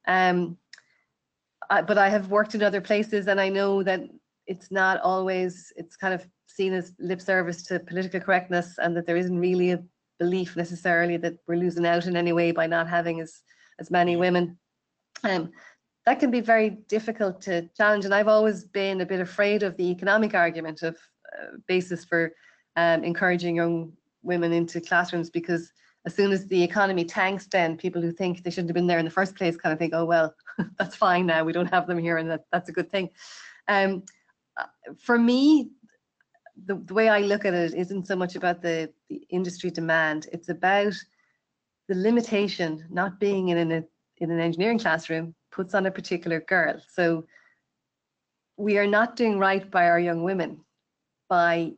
But I have worked in other places, and I know that it's not always, it's kind of seen as lip service to political correctness, and that there isn't really a belief necessarily that we're losing out in any way by not having as many women. That can be very difficult to challenge, and I've always been a bit afraid of the economic argument of basis for encouraging young women into classrooms, because as soon as the economy tanks, then people who think they shouldn't have been there in the first place kind of think, oh well, that's fine now, we don't have them here, and that's a good thing. For me, the way I look at it isn't so much about the industry demand, it's about the limitation not being in an engineering classroom puts on a particular girl. So we are not doing right by our young women by,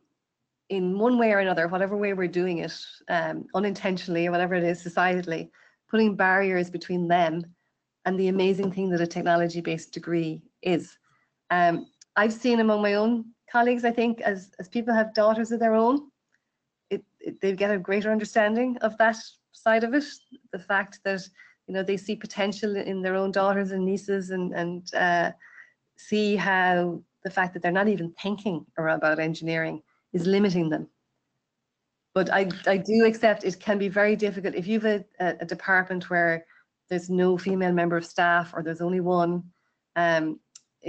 in one way or another, whatever way we're doing it, unintentionally or whatever it is societally, putting barriers between them and the amazing thing that a technology-based degree is. I've seen among my own colleagues, I think, as people have daughters of their own, they get a greater understanding of that side of it. The fact that, you know, they see potential in their own daughters and nieces, and see how the fact that they're not even thinking about engineering is limiting them. But I do accept it can be very difficult if you have a department where there's no female member of staff, or there's only one.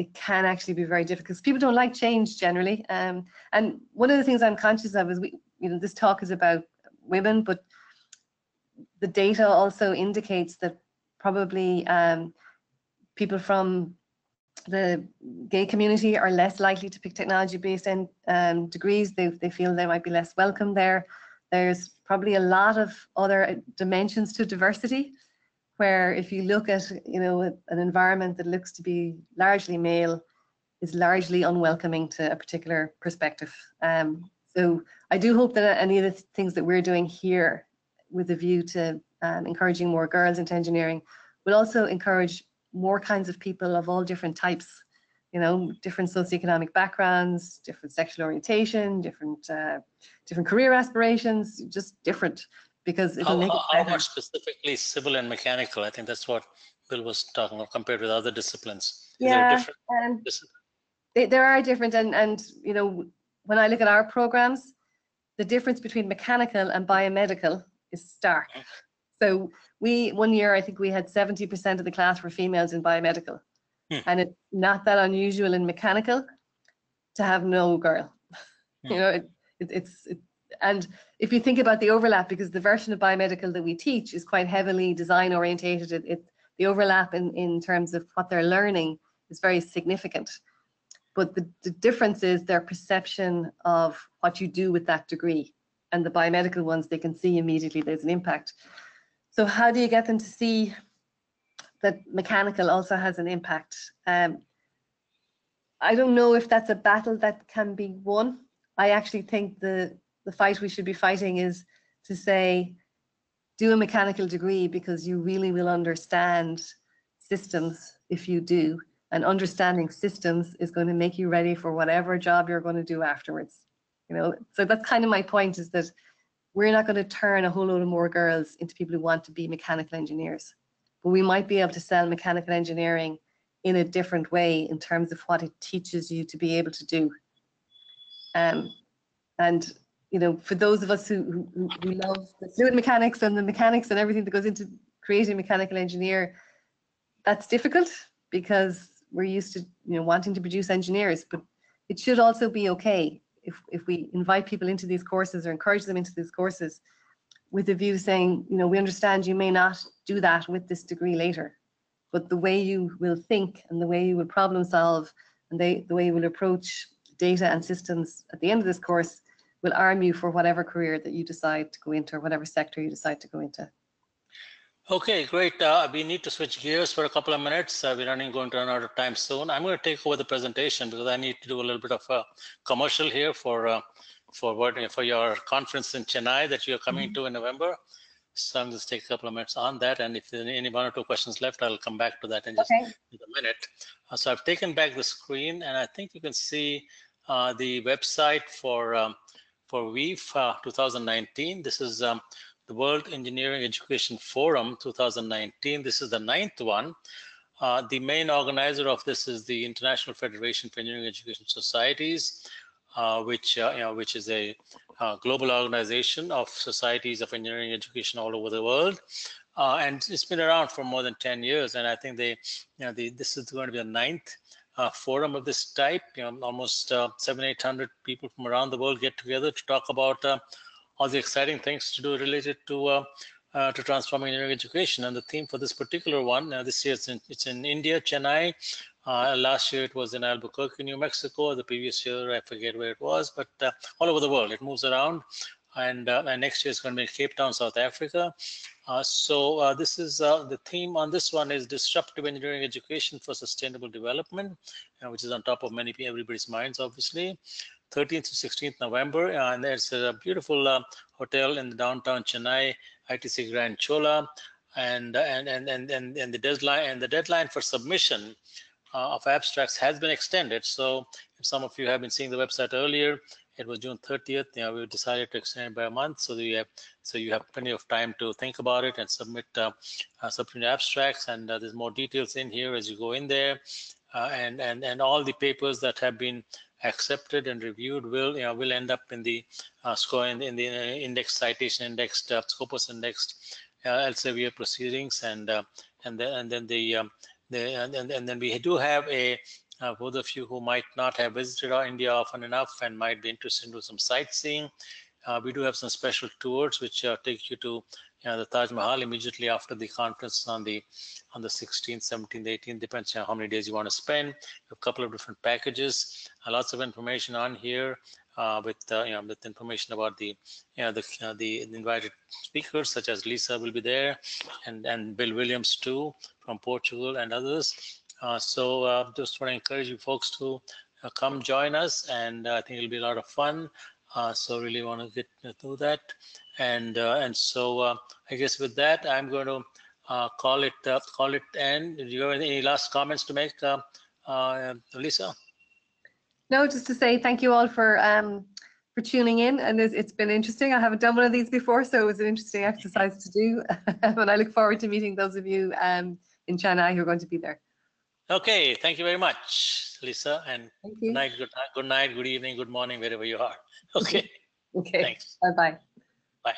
It can actually be very difficult because people don't like change generally. And one of the things I'm conscious of is this talk is about women, but the data also indicates that probably people from the gay community are less likely to pick technology-based degrees. They feel they might be less welcome there. There's probably a lot of other dimensions to diversity, where if you look at an environment that looks to be largely male, is largely unwelcoming to a particular perspective. So I do hope that any of the things that we're doing here with a view to encouraging more girls into engineering will also encourage more kinds of people of all different types, different socioeconomic backgrounds, different sexual orientation, different career aspirations, just different, because it'll make it better. How much specifically civil and mechanical? I think that's what Bill was talking about compared with other disciplines. Is there a different there are different, and when I look at our programs, the difference between mechanical and biomedical is stark. So one year, I think we had 70% of the class were females in biomedical. And it's not that unusual in mechanical to have no girl. And if you think about the overlap, because the version of biomedical that we teach is quite heavily design orientated, the overlap in terms of what they're learning is very significant. But the difference is their perception of what you do with that degree. And the biomedical ones, they can see immediately there's an impact. So how do you get them to see that mechanical also has an impact? I don't know if that's a battle that can be won. I actually think the fight we should be fighting is to say, do a mechanical degree because you really will understand systems if you do. And understanding systems is going to make you ready for whatever job you're going to do afterwards. So that's kind of my point, is that we're not going to turn a whole load of more girls into people who want to be mechanical engineers. But we might be able to sell mechanical engineering in a different way in terms of what it teaches you to be able to do. And you know, for those of us who love the fluid mechanics and the mechanics and everything that goes into creating a mechanical engineer, that's difficult because we're used to, you know, wanting to produce engineers. But it should also be okay if we invite people into these courses or encourage them into these courses with a view saying, you know, we understand you may not do that with this degree later, but the way you will think and the way you will problem solve and the way you will approach data and systems at the end of this course will arm you for whatever career that you decide to go into or whatever sector you decide to go into. Okay, great. We need to switch gears for a couple of minutes. We're going to run out of time soon. I'm going to take over the presentation because I need to do a little bit of a commercial here for your conference in Chennai that you're coming to in November. So I'm just take a couple of minutes on that, and if there's any 1 or 2 questions left, I'll come back to that in just a minute. So I've taken back the screen, and I think you can see the website for WEEF 2019. This is the World Engineering Education Forum 2019. This is the 9th one. The main organizer of this is the International Federation for Engineering Education Societies, which is a global organization of societies of engineering education all over the world, and it's been around for more than 10 years. And I think this is going to be the 9th forum of this type. Almost 700-800 people from around the world get together to talk about all the exciting things to do related to transforming engineering education. And the theme for this particular one, this year it's in India, Chennai. Last year it was in Albuquerque, New Mexico. The previous year I forget where it was, but all over the world it moves around. And next year it's going to be in Cape Town, South Africa. This is the theme on this one is disruptive engineering education for sustainable development, which is on top of everybody's minds, obviously. 13th to 16th November, and there's a beautiful hotel in downtown Chennai, ITC Grand Chola, and the deadline for submission of abstracts has been extended. So if some of you have been seeing the website earlier, it was June 30th. We decided to extend it by a month, so you have plenty of time to think about it and submit abstracts. And there's more details in here as you go in there, and all the papers that have been accepted and reviewed will end up in the in the index citation indexed Scopus indexed Elsevier proceedings, and then we do have a for those of you who might not have visited India often enough and might be interested in doing some sightseeing, we do have some special tours which take you to the Taj Mahal immediately after the conference on the 16th, 17th, 18th, depends on how many days you want to spend. A couple of different packages, lots of information on here with information about the invited speakers such as Lisa will be there, and Bill Williams too from Portugal and others. Just want to encourage you folks to come join us, and I think it'll be a lot of fun. So really want to get to that, and so I guess with that I'm going to call it end. Do you have any last comments to make, Lisa? No, just to say thank you all for tuning in, and it's been interesting. I haven't done one of these before, so it was an interesting exercise to do, and I look forward to meeting those of you in Chennai who are going to be there. Okay, thank you very much, Lisa, and good night, good evening, good morning, wherever you are. Okay. Okay. Thanks. Bye-bye. Bye.